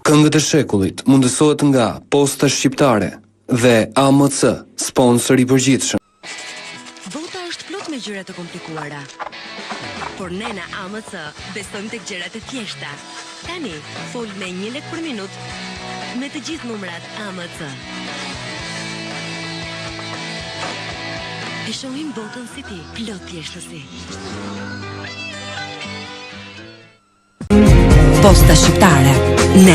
Këngët e shekullit mundësohet nga Posta Shqiptare dhe AMC, sponsor i përgjithshëm. Bota është plot me gjëra të komplikuara. Por ne në AMC besojmë tek gjërat e thjeshta. Tani, fol me 1 lek për minutë me të gjithë numrat AMC. E shohim botën si ti, plot thjeshtësi. Posta Shqiptare. Ne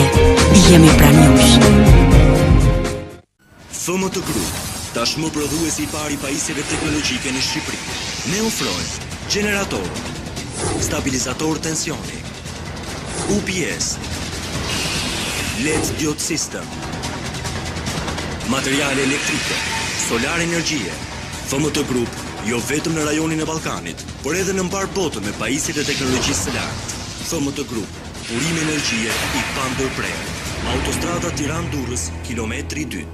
jemi pranë jush. FMT Group, tashmë prodhuesi i parë i pajisjeve teknologjike në Shqipëri. Ne ofrojmë generator, stabilizator tensioni, UPS, LED diode system, materiale elektrike, solar energjie. FMT Group jo vetëm në rajonin e Ballkanit, por edhe në mbar botën me pajisjet e teknologjisë së lartë. FMT Group, burim energjie i pandërprerë. Autostrada Tiranë-Durrës, kilometri 2.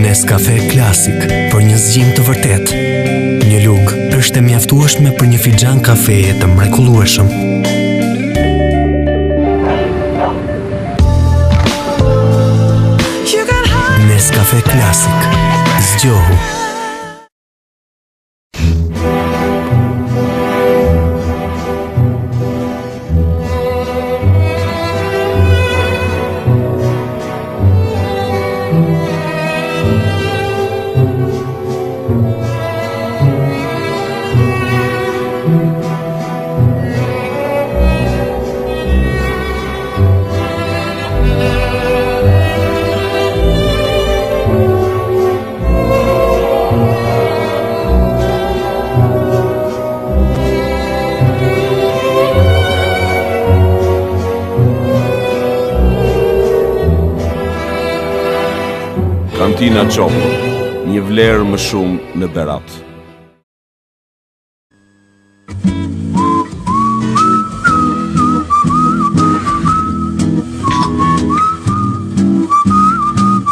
Nescafe Klasik, për një zgjim të vërtet. Një lugë është e mjaftueshme për një fixhan kafeje të mrekullueshëm. Nescafe Klasik. Zgjohu. Kantina Qopo, një vlerë më shumë në Berat.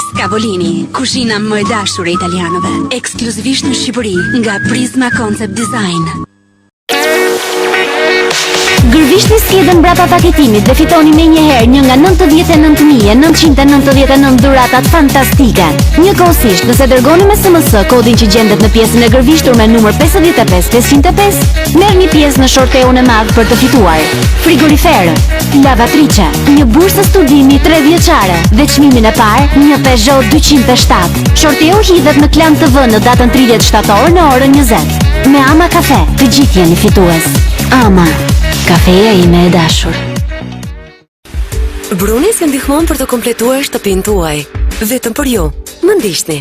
Scavolini, kuzhina më e dashur e italianëve, ekskluzivisht në Shqipëri, nga Prisma Concept Design. Gërvishni skjedën mbrapa paketimit dhe fitoni me njëherë një nga 99.999 dhuratat fantastike. Njëkohësisht, nëse dërgoni me SMS kodin që gjendet në pjesën e gërvishtur me numër 55505, merrni pjesë në shorteun e madh për të fituar frigorifer, lavatrice, një bursë studimi 3 vjeçare dhe çmimin e parë, një Peugeot 207. Shorteu hidhet në Klan TV në datën 30 shtator në orën 20. Me Ama Kafe, të gjithë jeni fitues. Ama, kafeja ime e dashur. Brunis ju ndihmon për të kompletuar shtëpinë tuaj. Vetëm për ju, më ndiqni.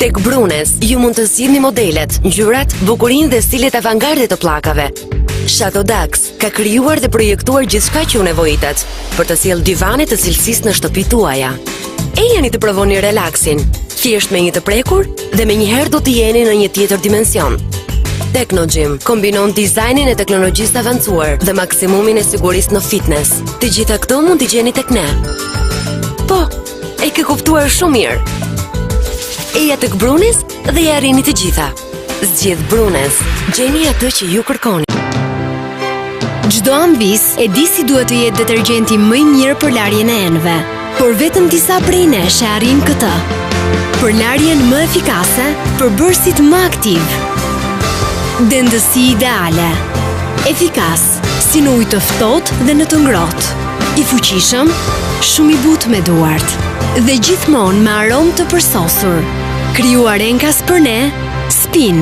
Tek Brunes, ju mund të zgjidhni modelet, ngjyrat, bukurinë dhe stilet avangarde të pllakave. Shadow Dax ka krijuar dhe projektuar gjithçka që ju nevojitet për të sjellë divane të cilësisë në shtëpitë tuaja. Ejani të provoni relaksin, thjesht me një të prekur dhe menjëherë do të jeni në një tjetër dimension. Technogym kombinon dizajnin e teknologjisë të avancuar dhe maksimumin e sigurisë në fitness. Të gjitha këto mund t'i gjeni tek ne. Po, e ke kuptuar shumë mirë. Eja tek Brunes dhe ja arrini të gjitha. Zgjedh Brunes, gjeni atë që ju kërkoni. Çdo ambis e di si duhet të jetë detergjenti më i mirë për larjen e enëve, por vetëm disa prej nesh e arrin këtë. Për larjen më efikase, për bërësit më aktiv. Dendësi ideale, efikas, si në ujë të ftohtë dhe në të ngrohtë, i fuqishëm, shumë i butë me duart, dhe gjithmonë me aromë të përsosur. Krijuar enkas për ne, Spin.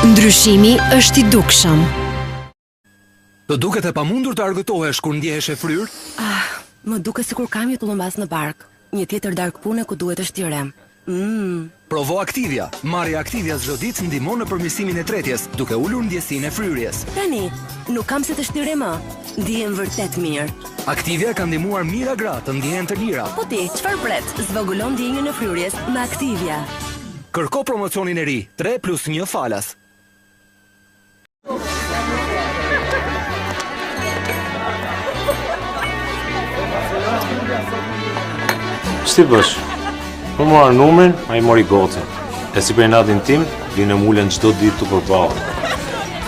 Ndryshimi është i dukshëm. Të duket e pamundur të argëtohesh kur ndjehesh e fryrë? Më duket sikur kam një tullumbas në bark, një tjetër darkë pune ku duhet të shtyrem. Provo Activia. Marrja Activia çdo ditë ndihmon në përmirësimin e tretjes, duke ulur ndjesinë e fryrjes. Tani, nuk kam se të shtyre më. Ndihem vërtet mirë. Activia ka ndihmuar mira gra të ndihen të lira. Po ti, çfarë pret? Zvogulon ndjenjën e fryrjes me Activia. Kërko promocionin e ri, 3+1 falas. Ç'ti bësh? Më mora numrin, a i mori gocën. E si për natin tim, vinë mulën çdo ditë të përballë.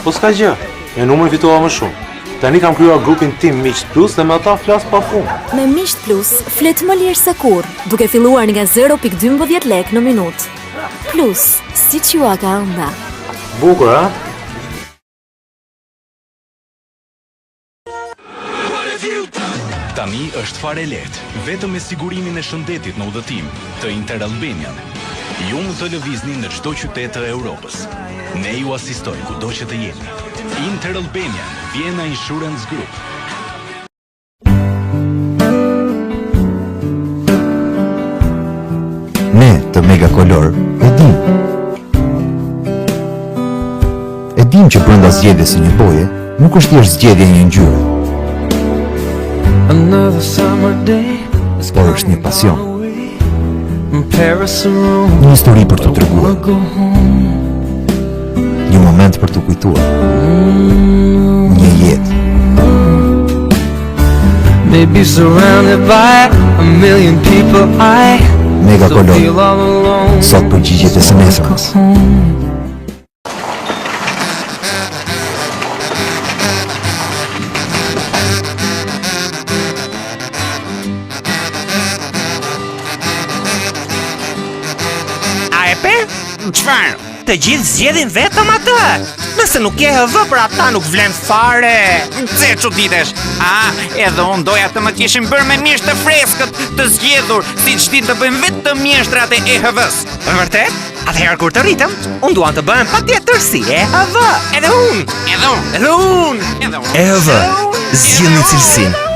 Po s'ka gjë, e numrin fitova më shumë. Tani kam krijuar grupin tim Miqt Plus dhe me ata flas pafund. Me Miqt Plus, flet më lirë se kur, duke filluar nga 0.12 lek në minutë. Plus, siç ju ka ënda. Bukur, a? Tani është fare lehtë, vetëm me sigurimin e shëndetit në udhëtim të Inter Albanian. Ju mund të lëvizni në çdo qytet të Europës. Ne ju asistojmë kudo që të jeni. Inter Albanian, Vienna Insurance Group. Ne të Mega Color e dim që brenda zgjedhjes së një boje nuk është thjesht zgjedhja e një ngjyre, por është një pasion, një histori për të treguar, një moment për të kujtuar, një jetë. Mega Color, sot përgjigjet e së nesërmës. Çfarë? Të gjithë zgjedhin vetëm atë. Nëse nuk je HV për ata nuk vlen fare. Pse çuditesh? Edhe unë doja të më kishin bërë me mjesht të freskët të zgjedhur, siç din të bëjmë vetëm mjeshtrat e EHV-s. Vërtet? Atëherë kur të rritëm, unë duan të bëhem patjetër si EHV. Edhe unë. EHV, zgjidhni cilësinë.